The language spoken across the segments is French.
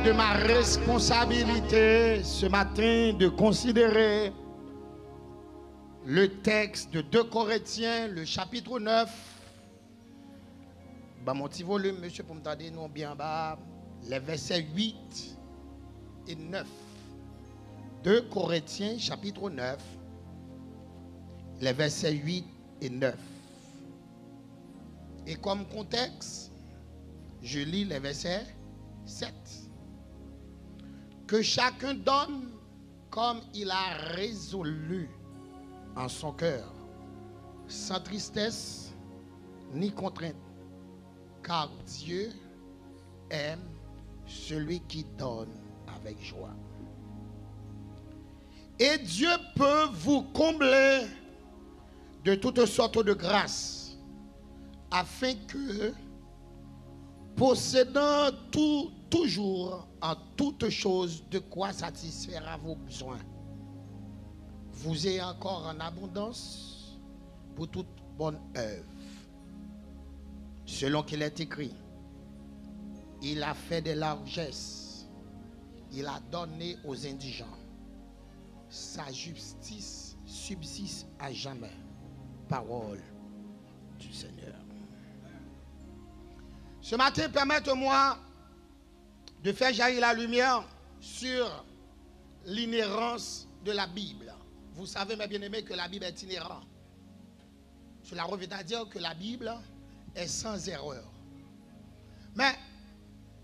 de ma responsabilité ce matin de considérer le texte de 2 Corinthiens, le chapitre 9. Bah, mon petit volume, monsieur, pour me tarder, non bien bas, les versets 8 et 9. 2 Corinthiens, chapitre 9, les versets 8 et 9. Et comme contexte, je lis les versets 7. Que chacun donne comme il a résolu en son cœur, sans tristesse ni contrainte, car Dieu aime celui qui donne avec joie. Et Dieu peut vous combler de toutes sortes de grâces, afin que, possédant toujours en toutes choses de quoi satisfaire à vos besoins, vous ayez encore en abondance pour toute bonne œuvre. Selon qu'il est écrit, il a fait des largesses, il a donné aux indigents. Sa justice subsiste à jamais. Parole du Seigneur. Ce matin, permettez-moi de faire jaillir la lumière sur l'inhérence de la Bible. Vous savez, mes bien-aimés, que la Bible est inhérente. Cela revient à dire que la Bible est sans erreur. Mais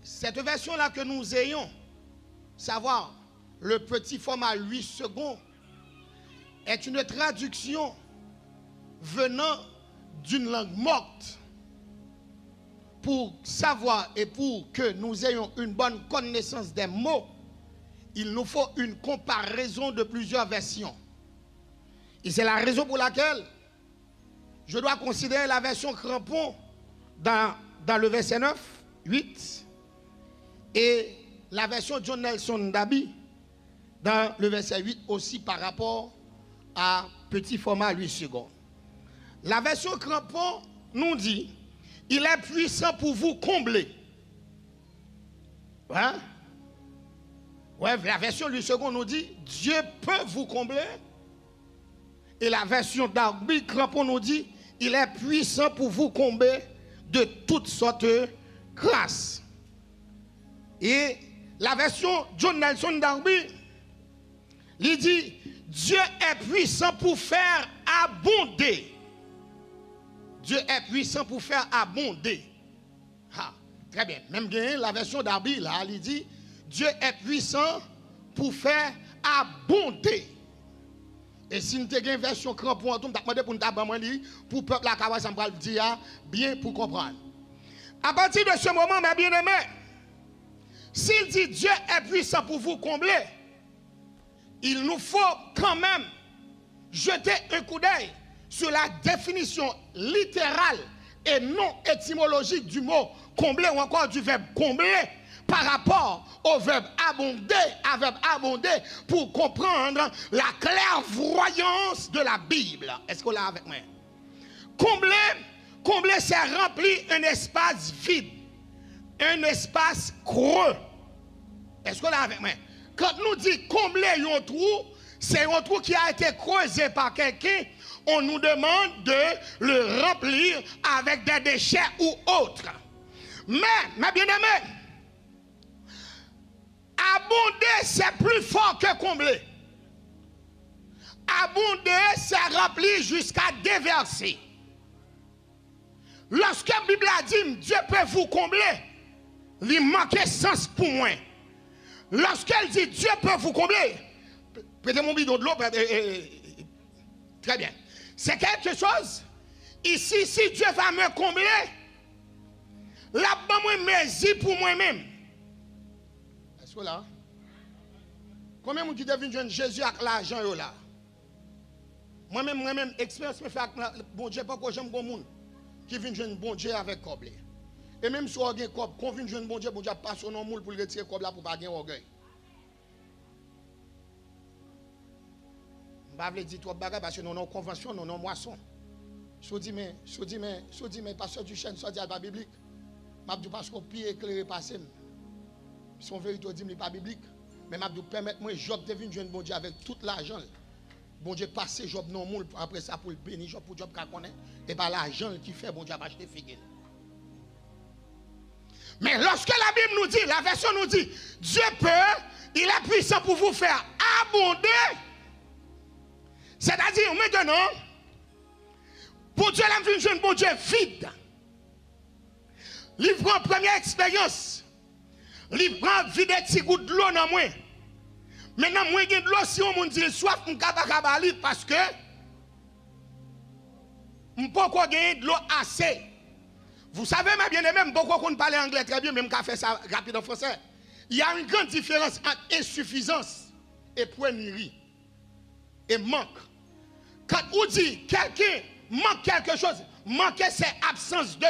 cette version-là que nous ayons, savoir le petit format 8 secondes, est une traduction venant d'une langue morte. Pour savoir et pour que nous ayons une bonne connaissance des mots, il nous faut une comparaison de plusieurs versions. Et c'est la raison pour laquelle je dois considérer la version crampon dans le verset 9, 8, et la version John Nelson Darby dans le verset 8 aussi par rapport à petit format 8 secondes. La version crampon nous dit: il est puissant pour vous combler. Hein? Ouais, la version 8 secondes nous dit: Dieu peut vous combler. Et la version Darby crampon nous dit: il est puissant pour vous combler de toutes sortes de grâces. Et la version John Nelson Darby, il dit: Dieu est puissant pour faire abonder. Dieu est puissant pour faire abonder. Ah, très bien. Même bien, la version Darby, là, il dit: Dieu est puissant pour faire abonder. Et si nous avons une version crampon, nous avons demandé pour nous dire, pour le peuple, la ça me dire bien pour comprendre. À partir de ce moment, mes bien-aimés, s'il dit Dieu est puissant pour vous combler, il nous faut quand même jeter un coup d'œil sur la définition littérale et non étymologique du mot combler ou encore du verbe combler par rapport au verbe abonder, pour comprendre la clairvoyance de la Bible. Est-ce qu'on l'a avec moi? Combler, c'est remplir un espace vide, un espace creux. Est-ce qu'on l'a avec moi? Quand nous dit combler un trou, c'est un trou qui a été creusé par quelqu'un. On nous demande de le remplir avec des déchets ou autres. Mais, mes bien-aimés, abonder, c'est plus fort que combler. Abonder, c'est remplir jusqu'à déverser. Lorsque la Bible a dit Dieu peut vous combler, il manque sens pour moi. Lorsqu'elle dit Dieu peut vous combler, prêtez mon bidon de l'eau. Très bien. C'est quelque chose. Ici, si Dieu va me combler, là-bas, moi, merci pour moi-même. Est-ce que là? Combien de gens qui deviennent jeunes Jésus avec l'argent là? Moi-même, expérience me fait avec bon Dieu, pas que j'aime bon monde qui vient jeune bon Dieu avec coble. Et même si on a un coble, quand vient jeune bon Dieu passe son nom pour retirer coble là pour pas gagner orgueil. Je ne vais pas dire trop de bagages parce que nous avons une convention, nous avons une moisson. Je dis, mais, pasteur du chêne, ça dit à la biblique. Je dis parce qu'on peut éclairer passer. Son vérité dit, mais pas biblique. Mais m'a dû permettre moi Job de venir joindre bon Dieu avec tout l'argent. Bon Dieu passé Job non moule après ça pour le bénir Job pour Job qu'a connaît et pas l'argent qui fait bon Dieu va acheter figue. Mais lorsque la Bible nous dit, la version nous dit, Dieu peut, il est puissant pour vous faire abonder. C'est-à-dire maintenant, pour Dieu la vie jeune bon Dieu vide. Il prend première expérience. Il prend vide petit goût de l'eau dans moi. Maintenant, moi, j'ai de l'eau, si on me dit soif, je ne peux pas parce que je ne peux pas gagner de l'eau assez. Vous savez, ma bien-aimée, je ne peux pas parler anglais très bien, mais je peux faire ça rapide en français. Il y a une grande différence entre insuffisance et poignerie. Et manque. Quand on dit quelqu'un manque quelque chose, manquer c'est absence de.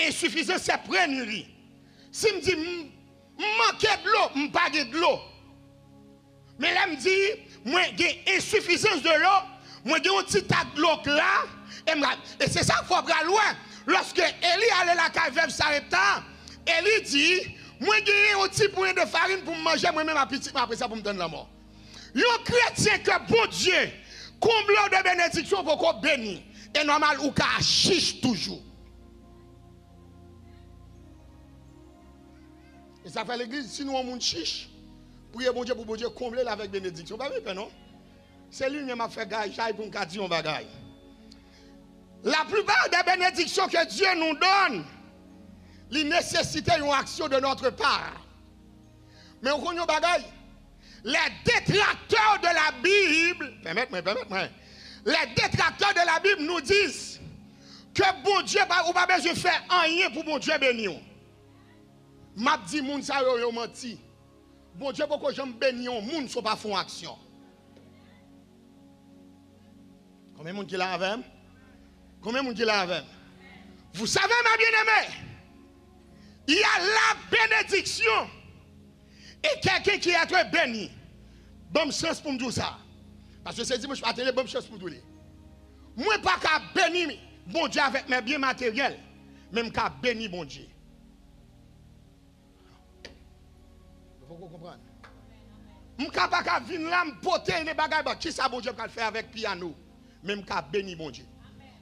Insuffisance c'est poignerie. Si je dis manquer de l'eau, je ne pas de l'eau. Mais là, je me dis, moi, j'ai insuffisance de l'eau, moi, j'ai un petit tas de l'eau là, et c'est ça qu'il faut prendre loin. Lorsque Élie allait la cave Sarepta, Élie dit, moi, j'ai un petit point de farine pour manger, moi-même, après ça, pour me donner la mort. Un chrétien que bon Dieu, comble de bénédiction pour qu'on bénisse, et normal, ou qu'à chiche toujours. Et ça fait l'église, si nous avons un chiche, priez bon Dieu combler avec bénédiction. Pas vrai, non? C'est lui qui m'a fait gagner, pour me dire un bagage. La plupart des bénédictions que Dieu nous donne, ils nécessitent une action de notre part. Mais on connaît un bagage. Les détracteurs de la Bible, permettez-moi, les détracteurs de la Bible nous disent que bon Dieu, ou pas besoin de faire rien pour bon Dieu bénir. M'a dit moun sa yo menti. Bon Dieu pourquoi j'aime bénir moun sont pas font action. Combien moun qui là avec? Combien moun qui là avec? Vous savez ma bien-aimée, il y a la bénédiction et quelqu'un qui est très béni. Bonne chance pour me dire ça. Parce que c'est dimanche matin, bonne chance pour me dire. Moi pas qu'à bénir bon Dieu avec mes biens matériels, même qu'à bénir bon Dieu. Vous comprenez? Je ne peux pas venir là, me porter des bagages. Qui ça, bon Dieu, peut faire avec piano? Même qu'à bénir bon Dieu.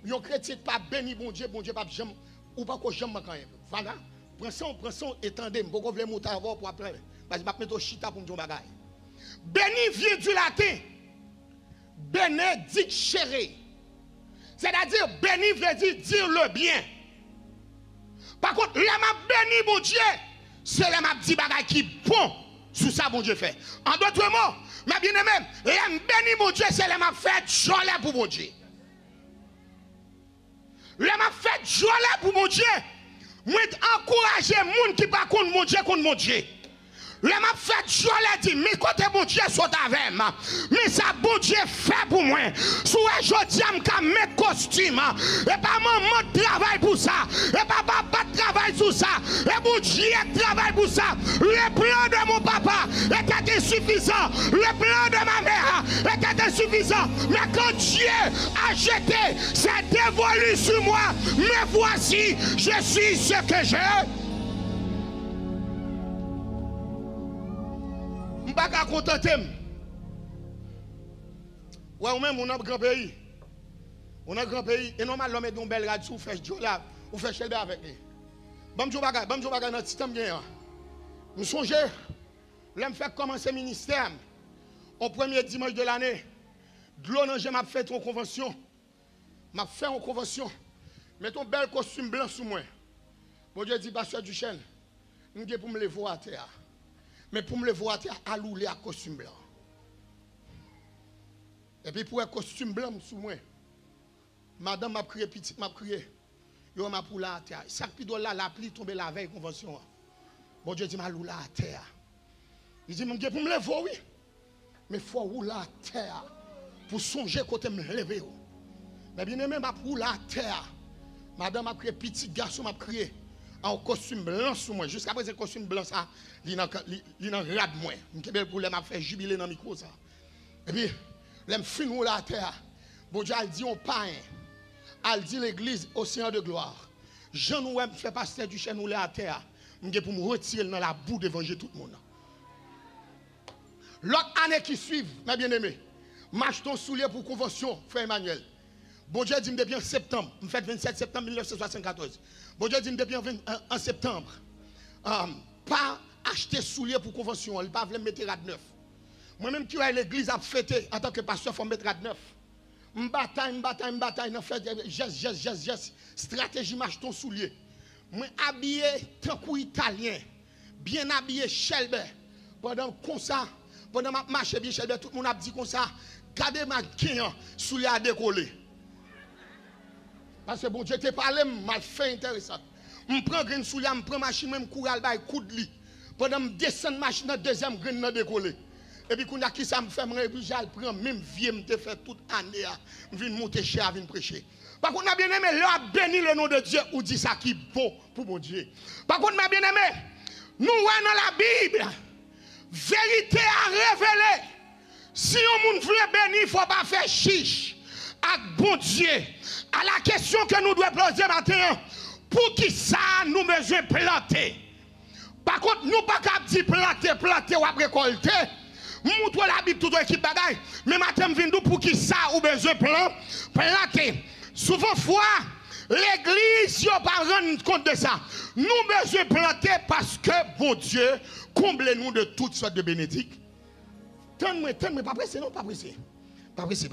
Yon chrétien pas béni bon Dieu pas jamais, ou pas qu'on jamais quand même. Voilà. Prends son, étendez, pour qu'on vienne monter avant pour après. Parce que je vais mettre au chita pour me dire bagaille. Béni vient du latin. Bénédicere. C'est-à-dire, béni veut dire le bien. Par contre, là, m'a béni bon Dieu. C'est là m'a dit bagaille qui bon sous ça bon Dieu fait. En d'autres mots, ma bien-aimée, là béni mon Dieu, c'est là m'a fait joie pour mon Dieu. Là m'a fait joie pour mon Dieu. Moi encourager moun qui pas contre mon Dieu. Le m'a fait joie dit, mais côté bon Dieu soit avec moi. Mais ça bon Dieu fait pour moi. Sous je dis à mettre costume. Et pas maman travail pour ça. Et pas papa travail sur ça. Et bon Dieu travaille pour ça. Le plan de mon papa était insuffisant. Le plan de ma mère était insuffisant. Mais quand Dieu a jeté, c'est dévolu sur moi. Mais voici, je suis ce que j'ai. Je ne peux pas contenter. Ouais, ou même, on a un grand pays. On a un grand pays. Et normalement, l'homme est dans une belle radio, on fait Jola, on fait Shelby avec lui. Bon, je vais dans le système. Je songe, je me fait commencer le ministère. Au premier dimanche de l'année, de l'eau, je m'a fait une convention. Je fait une convention. Mets ton bel costume blanc sous moi. Bon Dieu dit, pasteur Duchesne, je vais pour me lever à terre. Mais pour me le voir, à louler à costume blanc. Et puis pour un costume blanc sous moi, madame m'a crié, petite m'a crié, yo m'a pour la terre. Sac pidon là, la pluie tombée la veille convention. Bon Dieu dit m'a louler à terre. Il dit, mon Dieu, pour me lever, oui. Mais il faut rouler à terre pour songer côté me lever. Mais bien aimé, m'a rouler à terre. Madame m'a crié, petit garçon m'a crié. En costume blanc sous moi. Jusqu'à présent, costume blanc, ça, il n'a rad moi. Je vais pour m'a fait jubiler dans le micro, ça. Et puis, je me fin à la terre. Bon Dieu, elle dit on pain. Elle dit l'église, océan de gloire. Jean nous fait pasteur du chêne nous à terre. je pour me retirer dans la boue de venger tout le monde. L'autre année qui suit, mes bien-aimés, marche ton soulier pour convention, frère Emmanuel. Bon Dieu dit depuis en septembre, je fais 27 septembre 1974. Bon Dieu dit depuis en septembre, pas acheter soulier pour convention, il pas voulu mettre rad neuf. Moi-même qui vais à l'église à fêter en tant que pasteur, il faut mettre rad neuf. M'bataille, non fait geste, stratégie marche ton soulier. Moi habillé tant qu'un italien, bien habillé Shelby. Pendant comme ça, pendant ma marche bien Shelby, tout le monde a dit comme ça, gardez ma quien soulier à décoller. Parce que bon Dieu te parlé mal fait intéressant. Je prends une soulier, je prends machine, je cours à la coup de lit. Pendant que je descends machine dans deuxième graine dans décoller. Et puis, quand qui ça me fait, je prends même vieux, je fait toute année, je viens monter chez, je viens prêcher. Par contre, bien aimé, là, béni le nom de Dieu, ou dit ça qui est beau pour mon Dieu. Par contre, bien aimé, nous voyons dans la Bible, vérité à révéler. Si on veut bénir, il ne faut pas faire chiche avec bon Dieu. À la question que nous devons poser maintenant, pour qui ça nous besoin planter? Par contre, nous ne pouvons pas dire planter ou récolter. Montre la Bible tout équipe bagaille. Mais maintenant, je viens pour qui ça ou besoin planter. Souvent, fois, l'église n'a pas rendre compte de ça. Nous besoin planter parce que, bon Dieu, comble-nous de toutes sortes de bénédicts. Tenez-moi, pas pressé, non, pas pressé. Pas pressé.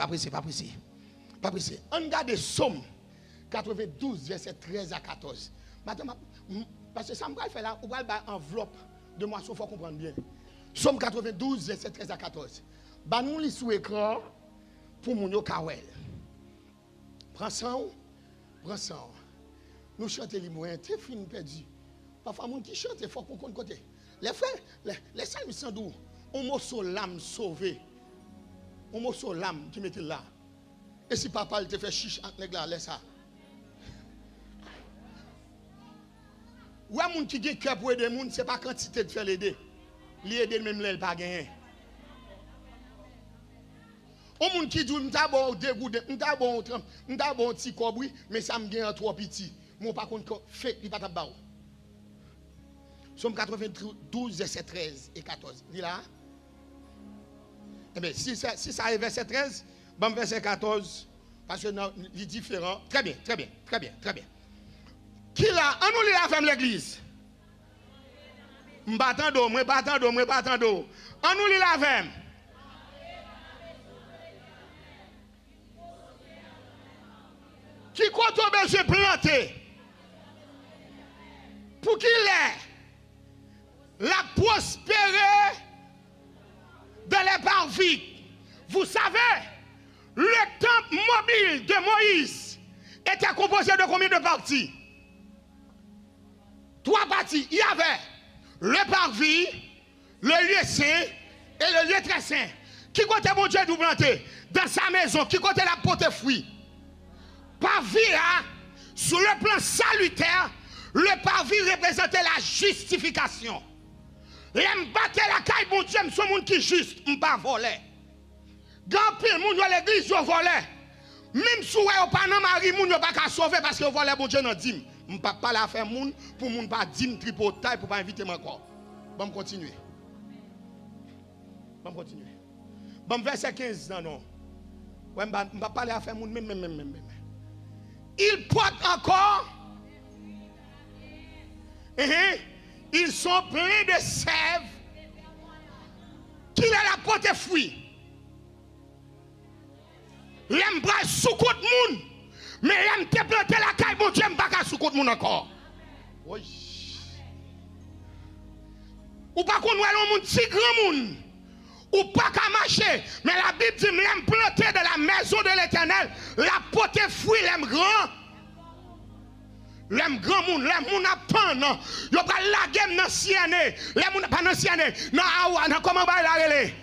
On regarde Somme 92, verset 13 à 14. Maintenant, parce que ça me va faire là, on va faire enveloppe de moisson, il faut comprendre bien. Somme 92, verset 13 à 14. Bah nous lisons sous écran pour mon yo kawel. Prends ça. Nous chantons les moyens, t'es fin perdu. Parfois, mon qui chante, il faut qu'on compte côté. Les frères, les salmes sont doux. On m'a sauvé l'âme sauvée. On m'a sauvé l'âme qui mettait là. Et si papa te fait chiche entre les gars, laisse ça. Ou un monde qui a cœur pour aider les gens, ce n'est pas quantité de faire l'aider. L'aider même là, il pas gagné. On monde qui dit m'ta bon dégoût, m'ta bon petit cobri, mais ça me gagne trop petit. Moi par contre fait il pas ta ba. Somme 92 verset 13 et 14. Dis là. Eh bien si ça est verset 13, bon verset 14 parce que il est différent. Très bien. Qui là, on nous lit avec l'église. M'battant d'eau. On nous lit avec. Qui compte au besoin planter? Pour qu'il ait la prospéré dans les parvis. Vous savez, le temple mobile de Moïse était composé de combien de parties? 3 parties. Il y avait le parvis, le lieu saint et le lieu très saint. Qui compte mon Dieu nous planter? Dans sa maison, qui compte la porte fruit? Parvis, sur le plan salutaire, le parvis représentait la justification. L'aime battre la caille, mon Dieu, c'est un monde qui est juste, on ne pas voler. Quand pile, moun dans l'église, on volait. Même si on n'a pas de mari, on n'a pas qu'à sauver parce qu'on volait, mon Dieu, dans dîme. On ne peut pas la faire moun pour moun pas dîme tripotaille pour pas inviter moi encore. Bon, continuer. Bon, verset 15, non. Ouais, on ne va pas la faire moun, même. Ils portent encore. Ils sont pleins de sève. Qu'il a la porte fruit. L'aime pas sous côte moun. Mais l'aime te planter la caille, mon Dieu, m'pas qu'à sous côte moun encore. Oui. Ou pas qu'on voit un moun si grand moun. Ou pas qu'à marcher. Mais la Bible dit, l'aime planter dans la maison de l'Éternel. La porte fruit, l'aime grand. L'aime grand moun, l'aime moun attend, non. Yo pas la game dans sienne. L'aime moun pas dans sienne. Non, awa, non, comment va la relais?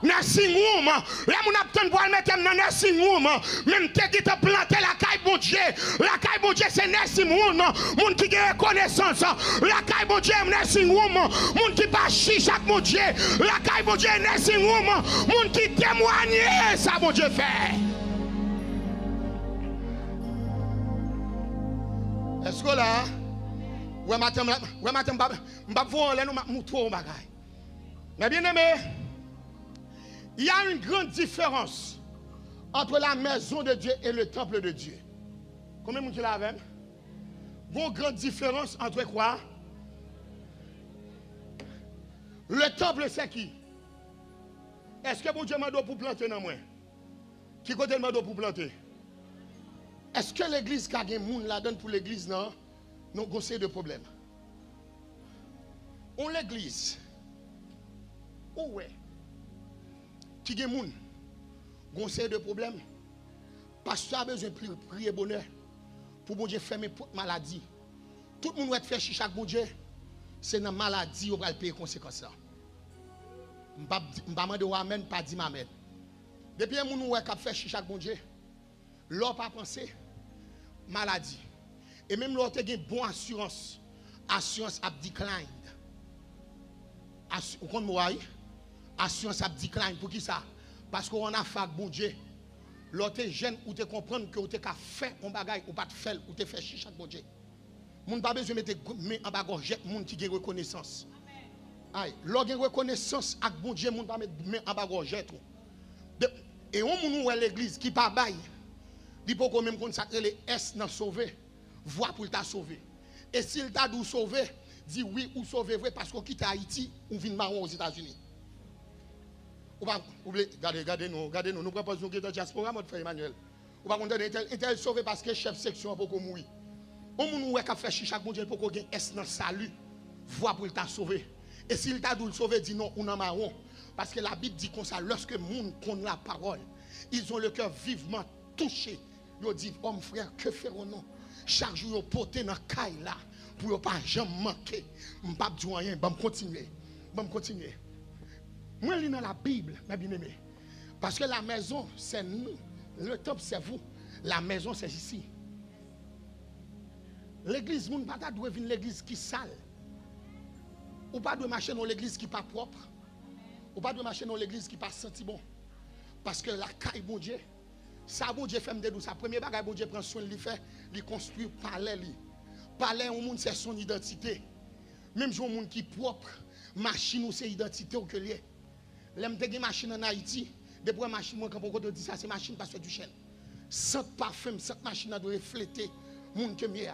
Nursing room, là mon attend pour mettre dans nursing room, même te qui te planter la caille bon Dieu, la caille bon Dieu c'est nursing room, moun qui a reconnaissance, la caille bon Dieu nursing room, moun qui pas chiche avec mon Dieu, la caille bon Dieu nursing room, moun qui témoigne ça bon Dieu fait. Est-ce que là, Ouais, matin, m'pa voir là nous moutro au bagay. Mais bien aimé, il y a une grande différence entre la maison de Dieu et le temple de Dieu. Combien de monde qui l'a avec? Une grande différence entre quoi? Le temple, c'est qui? Est-ce que mon Dieu m'a donné pour planter dans moi? Qui côté m'a donné pour planter? Est-ce que l'église qui a des gens là donne pour l'église non? Non, conseil de problème. On l'église. Où est? Qui a des gens? Conseil de problème. Pasteur a besoin de prier bonheur. Pour bon Dieu fermer toute maladie. Tout le monde va faire chicha bon Dieu. C'est dans la maladie qu'on va payer les conséquences. Je ne vais pas demander amen, pas dire amen. Depuis que nous avons fait chicha bon Dieu, l'on pas pensé maladie. Et même l'on a une bonne assurance. Assurance a declined. Vous comprenez? Assurance a declined. Pour qui ça? Parce qu'on a fait bon Dieu. L'autre jeune ou te comprendre que vous avez fait un bagage ou pas de faire ou te fait chicha bon Dieu. Moun pas besoin de mettre main en bagage moun qui a reconnaissance. Aïe, l'on a reconnaissance avec bon Dieu, moun pas mettre main en bagage tout. Et on moun l'église qui pas bail. Dit pour qu'on même consacrer les S dans sauver, voix pour t'a sauver. Et s'il t'a dû sauver, dit oui ou sauver vrai parce qu'on quitte Haïti ou vient marron aux États-Unis. Ou pas oubliez, regardez nous proposons que dans diaspora notre frère Emmanuel. Ou pas content intel sauvé parce que chef section pour qu'on mourir. On moun ouais qu'a fait chicha bon Dieu pour qu'on gagne S dans salut, voix pour t'a sauver. Et s'il t'a dû sauver dit non ou non marron parce que la Bible dit comme ça lorsque moun connaît la parole, ils ont le cœur vivement touché. Ils disent homme frère que ferons-nous? Chaque jour ils porter dans caille là pour pas jamais manquer. M'pas dire rien, va continuer. Moi, je lis dans la Bible, mes bien-aimés. Parce que la maison, c'est nous. Le temple, c'est vous. La maison, c'est ici. L'église, vous ne doit pas venir l'église qui est sale. Ou pas de marcher dans l'église qui n'est pas propre. Ou pas de marcher dans l'église qui n'est pas senti bon. Parce que la caille, bon Dieu, ça, bon Dieu fait me dédou. Sa première bagaille, bon Dieu prend soin, il fait, il construit palais. Palais, au monde, c'est son identité. Même si on monde qui est propre, machine ou c'est identité ou que lié. L'aime de machine en Haïti, depuis la machine, moi, quand on dit ça, c'est machine parce que du chêne. Sans parfum, sans machine doit refléter monde que mieux.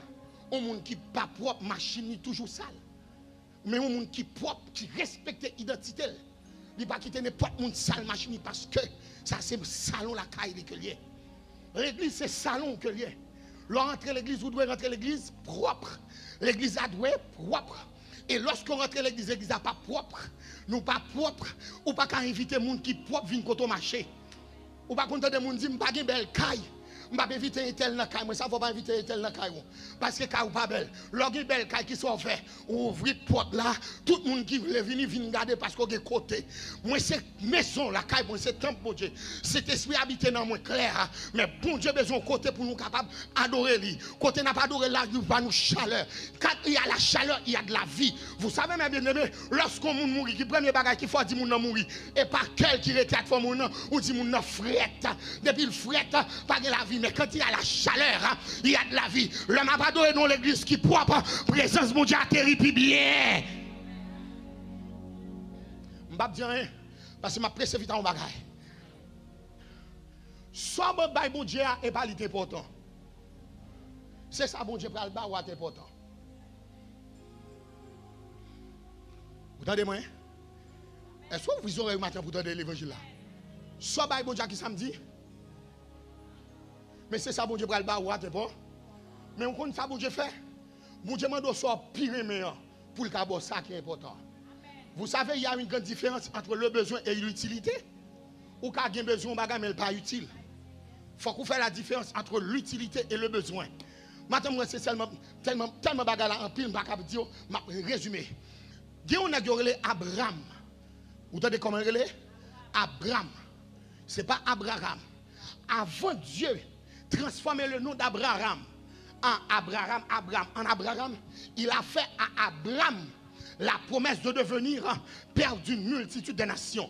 Un monde qui pas propre, machine toujours sale. Mais un monde qui propre, qui respecte l'identité. Il ne pas quitter n'importe monde sale machine parce que ça c'est salon la caille que lié. L'église c'est salon que lié. Lorsqu'on rentre l'église, vous devez rentrer l'église propre. L'église a doué propre. Et lorsqu'on rentre l'église, l'église n'est pas propre. Nous pas propre. Ou pas qu'à inviter les gens qui propre viennent côté marché. Ou pas content de gens qui disent pas une belle caille. Je ne vais pas inviter un tel dans la caille. Mais ça ne faut pas inviter un tel dans la caille. Parce que caille n'est pas belle. Lorsqu'il y a une belle caille qui sont faite, ouvrez la porte là. Tout le monde qui veut venir regarder parce qu'on est côté. Moi, c'est maison, la caille, c'est temple, bon Dieu. Cet esprit habité dans moi clair. Mais bon Dieu, besoin de côté pour nous capables d'adorer lui. Côté n'a pas adoré là, il va nous chaleur. Quand il y a la chaleur, il y a de la vie. Vous savez, mes bien-aimés, lorsqu'on mourit, qui prend les bagages qu'il faut dire mon mourir. Et pas quel qui retraite pour mon nom, ou dit mon nom frette. Depuis le frette, pas de la vie. Mais quand il y a la chaleur, il y a de la vie. L'homme n'a pas donné dans l'église qui est propre. Présence de mon Dieu atterrit puis bien. Je ne vais pas dire rien. Parce que je presse vite en bagaille. Soit mon Dieu est pas important. C'est ça, mon Dieu, pour le bas ou important. Vous entendez moi? Est-ce que vous aurez un matin pour entendre l'évangile là? Soit mon Dieu qui samedi. Mais c'est ça, bon Dieu, pour le bas ou pas. Mais on connaît ça, bon Dieu fait. Bon Dieu m'a donné ça pire meilleur pour le cabot, ça qui est important. Vous savez, il y a une grande différence entre le besoin et l'utilité. Ou quand il y a besoin, mais il pas utile. Il faut qu'on fasse la différence entre l'utilité et le besoin. Maintenant, moi, c'est tellement bagarre là en pile, je vais dire, résumé. Dieu on a dit Abraham. Vous entendez comment il est? Abraham. Ce n'est pas Abraham. Avant Dieu transformer le nom d'Abraham en Abraham, il a fait à Abraham la promesse de devenir père d'une multitude de nations.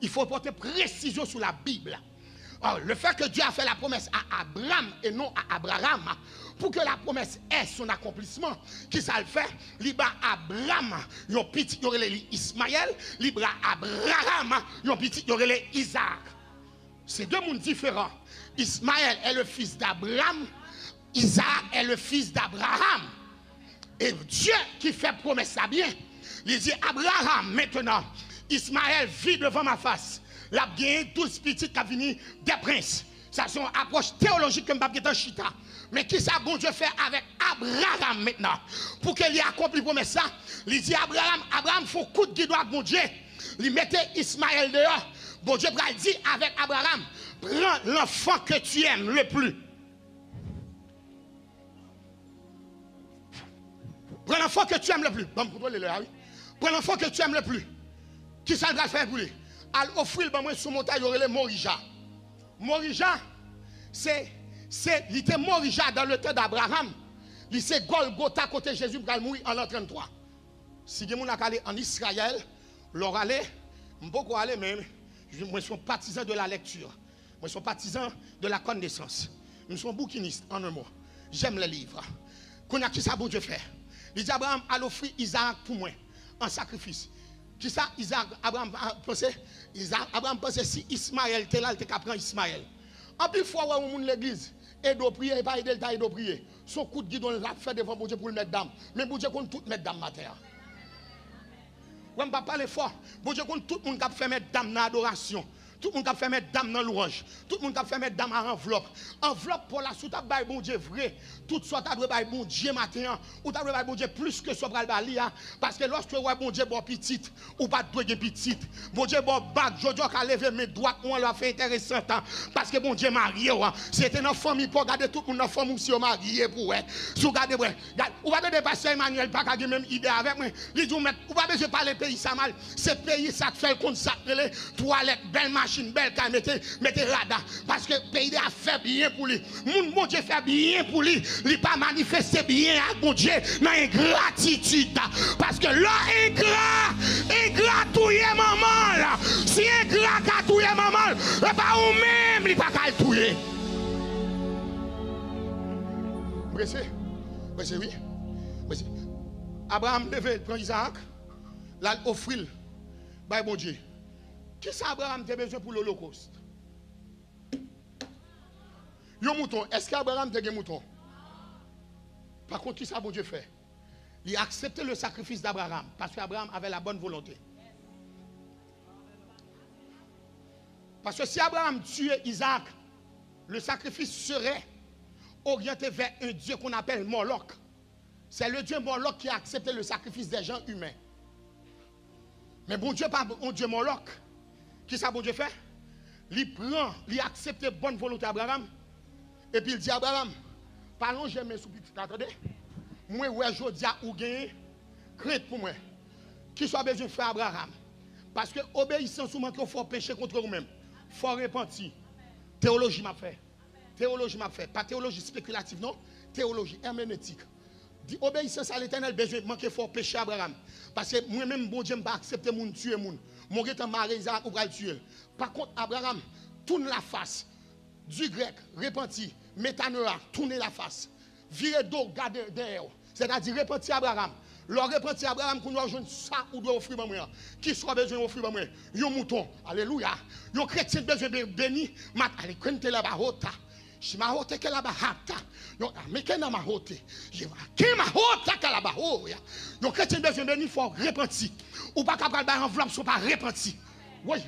Il faut porter précision sur la Bible. Or, le fait que Dieu a fait la promesse à Abraham et non à Abraham, pour que la promesse ait son accomplissement, qui ça le fait? Libra Abraham, yon petit, yon relé Ismaël, libra Abraham, yon petit, yon relé Isaac. C'est deux mondes différents. Ismaël est le fils d'Abraham, Isaac est le fils d'Abraham. Et Dieu qui fait promesse à bien, il dit Abraham, maintenant, Ismaël vit devant ma face. La bien 12 petits qui viennent des princes. Ça c'est une approche théologique que je ne vais pas chita. Mais qui ça bon Dieu fait avec Abraham maintenant? Pour qu'il ait accompli la promesse, il dit Abraham, il faut coup de guide à bon Dieu. Il mettait Ismaël dehors. Bon Dieu va dire avec Abraham, prends l'enfant que tu aimes le plus. Prends l'enfant que tu aimes le plus. Bon, prends l'enfant que tu aimes le plus. Qui ça va faire pour lui? Al offrir le sur montagne, il y aurait le Morija. Morija, il était Morija dans le temps d'Abraham. Il c'est Golgotha côté Jésus pour mourir en l'an 33. Si vous allez en Israël, leur aller, je ne peux pas aller même. Je suis partisan de la lecture. Je suis partisan de la connaissance. Je suis bouquiniste en un mot. J'aime les livres. Qu'on a qui ça bon Dieu fait? Il dit Abraham a offert Isaac pour moi en sacrifice. Qui ça Abraham pensait si Ismaël était là, il était qu'à prendre Ismaël. En plus fois où on l'église, et de prier, et pas aider le de prier. Son coup de guidon l'a fait devant Dieu pour le mettre dame. Mais Dieu compte tout mettre dame matin. On ne va pas parler fort. Dieu compte tout le monde qui a fait mettre dame dans l'adoration. Tout le monde qui a fait mettre dame dans l'ouange. Tout le monde qui a fait mettre dame à enveloppe. Enveloppe pour la soute à bail bon Dieu vrai. Tout soit à bail bon Dieu matin. Ou à bail bon Dieu plus que soit à bail parce que lorsque ouais bon Dieu bon petite ou pas de petite. Bon Dieu bon bac jojo qui a levé mes doigts on l'a fait intéressant parce que bon Dieu marié c'était dans famille pour garder tout le monde dans famille si marié pour si regarder ou pas de pasteur Emmanuel pas ka même idée avec moi. Il dit ou pas besoin parler pays ça mal. C'est pays ça fait consacrer toilette belle machine belle quand mettez radar parce que le pays a fait bien pour lui. Mon Dieu fait bien pour lui. Il pas manifesté bien à mon Dieu dans ingratitude parce que là ingrat touyer maman là. Si ingrat ka touyer maman, et pas ou même il pas ka touyer. Pressé oui. Pressé. Abraham levé prend Isaac, là offrir by bon Dieu. Qui ça Abraham a besoin pour l'Holocauste? Yon mouton, est-ce qu'Abraham a un mouton? Par contre, qui ça bon Dieu fait? Il a accepté le sacrifice d'Abraham parce qu'Abraham avait la bonne volonté. Parce que si Abraham tuait Isaac, le sacrifice serait orienté vers un Dieu qu'on appelle Moloch. C'est le Dieu Moloch qui a accepté le sacrifice des gens humains. Mais bon Dieu, pas un Dieu Moloch. Qui ça bon Dieu fait? Il prend, il accepte bonne volonté d'Abraham. Et puis il dit Abraham, parlons jamais sous petit. Attendez. Moi, ouais, je dis à ou gagner, crainte pour moi. Qui soit besoin de faire Abraham? Parce que obéissance, il faut pécher contre vous-même. Il faut repentir. Théologie m'a fait. Théologie m'a fait. Pas théologie spéculative, non. Théologie herméneutique. Dit obéissance à l'éternel, besoin de manquer fort péché Abraham. Parce que moi-même, bon Dieu, je ne vais pas accepter mon tuer mon. Mon gars, marié Isaac, ou va le tuer. Par contre, Abraham, tourne la face. Du grec, repenti, métanoïa, tourne la face. Virez d'eau, garde derrière. C'est-à-dire, repenti Abraham. Leur repenti Abraham, qu'on doit jouer ça ou doit offrir à moi. Qui sera besoin d'offrir à moi? Yon mouton. Alléluia. Yon chrétien besoin de béni. Allez, quand la bahota. Shimahote que la bahata. Yon amekena mahote. Kema hota que la bahoya. Yon chrétien besoin de béni, il faut repentir. Ou pas capable de enveloppe, sont pas repentis. Oui.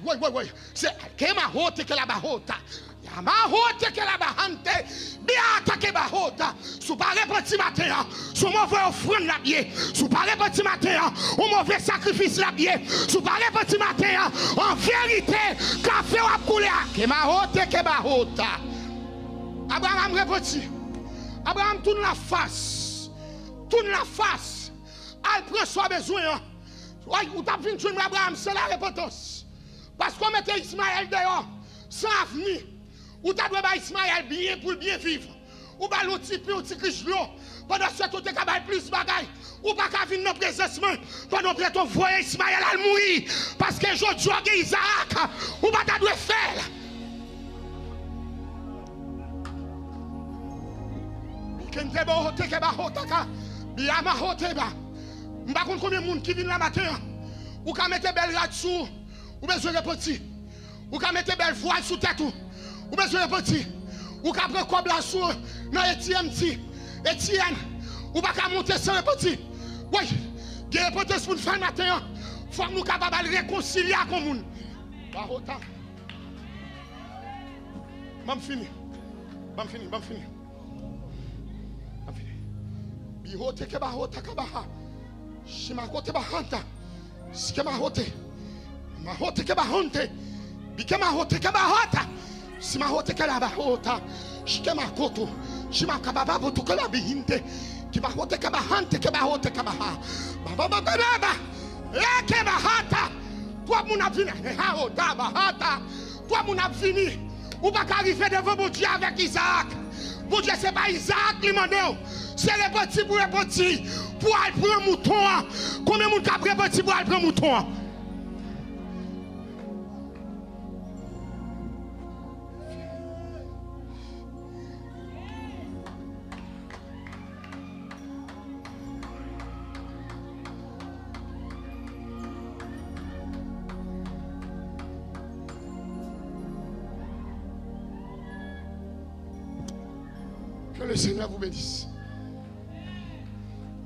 C'est Kema hote que la bahota. Yama hote que la bahante. Biata que bahota. Sous pas repenti matin. Sous mauvais offrande la biais. Sous pas repenti matin. Ou mauvais sacrifice la biais. Sous pas repenti matin. En vérité, café ou coulé. Kema hote que bahota. Abraham repenti. Abraham tourne la face. Elle prend son besoin. Ou t'as vu une Abraham, c'est la repentance. Parce qu'on mettait Ismaël dehors, sans avenir. Ou t'as dû faire Ismaël bien pour bien vivre. Ou pas l'outil puis l'outil que je l'ai. Pendant ce temps, tu as plus de bagailles. Ou pas qu'à venir dans le présence. Pendant que tu vois Ismaël à mourir. Parce que je joue Isaac. Ou pas t'as dû faire. Kente bo hote ke ba hotaka. Biya ma hote ba. M'pa konn combien moun qui vient la matin. Ou ka mette belle rad sou. Ou besoin de petit. Ou ka mette belle voile sous tête ou besoin de petit. Ou ka prendre cob la sou dans Etienne. Ou pas ka monter sans le petit. Oui. Gen potence pour faire matin. Faut nous capable réconcilier avec le monde. Ba hota. M'am fini. Bi hote ke ba hota ka ba ha. Shima kote ba hanta. Skema hote. Ma hote ke ba honte. Bikema hote ke ba hota. Sima hote ke la ba hota. Shkema koto. Shima kababa botu ke la bihinte. Ki ba hote ke ba hante ke ba hote ke ba ha. Baba baba. Ke ba hata. Toi mon a vini. Ha hota ba hata. Toi mon a vini. Ou pas arriver devant mon Dieu avec Isaac. Mon Dieu c'est pas Isaac qui m'a dit. C'est les petits pour les petits. Pour aller prendre mouton. Combien de monde qui a petit pour aller prendre mouton? Que le Seigneur vous bénisse.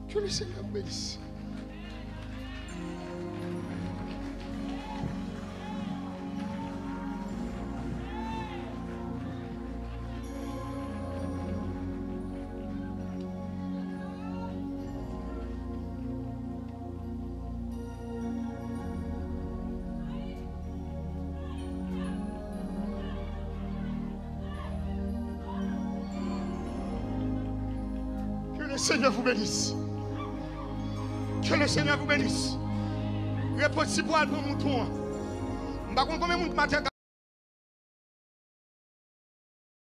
Que le Seigneur vous bénisse. Que le Seigneur vous bénisse. Que le Seigneur vous bénisse. Répondez si pour aller pour mouton. Je ne sais pas combien de monde matin